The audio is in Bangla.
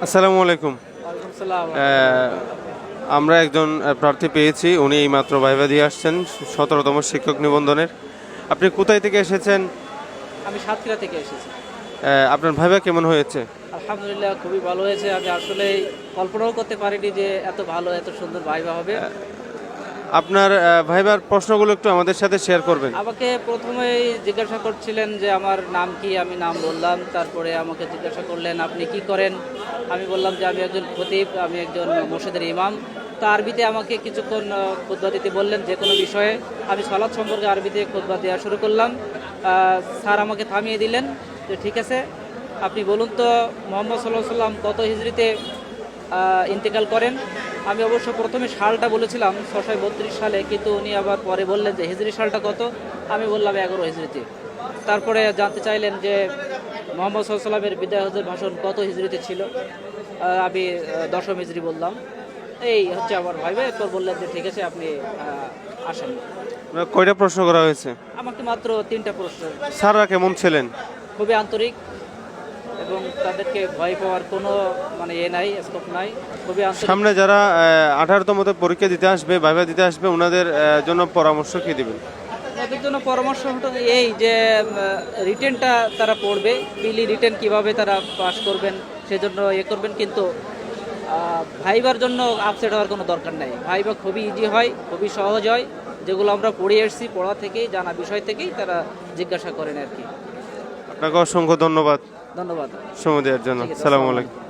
আসসালামু আলাইকুম। ওয়ালাইকুম সালাম। আমরা একজন প্রার্থী পেয়েছি, উনি এইমাত্র ভাইভা দিয়ে আসছেন 17তম শিক্ষক নিবন্ধনের। আপনি কোথায় থেকে এসেছেন? আমি সাতক্ষীরা থেকে এসেছি। আপনার ভাইভা কেমন হয়েছে? আলহামদুলিল্লাহ, খুবই ভালো হয়েছে। আমি আসলে কল্পনাও করতে পারিনি যে এত ভালো, এত সুন্দর ভাইবা হবে। আপনার ভাইভার প্রশ্নগুলো একটু আমাদের সাথে শেয়ার করবেন। আমাকে প্রথমেই জিজ্ঞাসা করছিলেন যে আমার নাম কি, আমি নাম বললাম। তারপরে আমাকে জিজ্ঞাসা করলেন আপনি কি করেন। আমি বললাম যে আমি একজন খতিব, আমি একজন মসজিদের ইমাম। তো আরবিতে আমাকে কিছুক্ষণ খুতবা দিতে বললেন যে কোনো বিষয়ে। আমি সালাত সম্পর্কে আরবিতে খুতবা দেওয়া শুরু করলাম। স্যার আমাকে থামিয়ে দিলেন যে ঠিক আছে, আপনি বলুন তো মোহাম্মদ সাল্লাল্লাহু আলাইহি সাল্লাম কত হিজরিতে ইন্তেকাল করেন। আমি অবশ্য প্রথমে সালটা বলেছিলাম 632 সালে, কিন্তু উনি আবার পরে বললেন যে হিজরি সালটা কত। আমি বললাম 11 হিজরিতে। তারপরে জানতে চাইলেন যে মোহাম্মদ সাল্লাল্লাহু আলাইহি সাল্লামের বিদায় হজের ভাষণ কত হিজরিতে ছিল। আমি 10ম হিজরি বললাম। এই হচ্ছে আমার ভাইবা। এরপর বললেন যে ঠিক আছে, আপনি আসেন। কয়টা প্রশ্ন করা হয়েছে? আমাকে মাত্র 3টা প্রশ্ন। স্যাররা কেমন ছিলেন? খুবই আন্তরিক এবং তাদেরকে ভয় পাওয়ার কোনো নাই, স্কোপ নাই। খুবই আন্তরিক। সামনে যারা 18তমতে পরীক্ষা দিতে আসবে, ভাইভা দিতে আসবে, ওনাদের জন্য পরামর্শ কি দিবেন? তাদের জন্য পরামর্শ হলো এই যে রিটেনটা তারা পড়বে, পিলি রিটেন কিভাবে তারা পাস করবেন সেজন্য করবেন। কিন্তু ভাইবার জন্য আপসেট হওয়ার কোনো দরকার নাই। ভাইবা খুবই ইজি হয়, খুবই সহজ হয়। যেগুলো আমরা পড়ে এসেছি, পড়া থেকেই জানা বিষয় থেকেই তারা জিজ্ঞাসা করেন আর কি। আপনাকে অসংখ্য ধন্যবাদ ধন্যবাদ। সময় দেওয়ার জন্য। ঠিক আছে, আসসালামু আসসালামু আলাইকুম। আলাইকুম।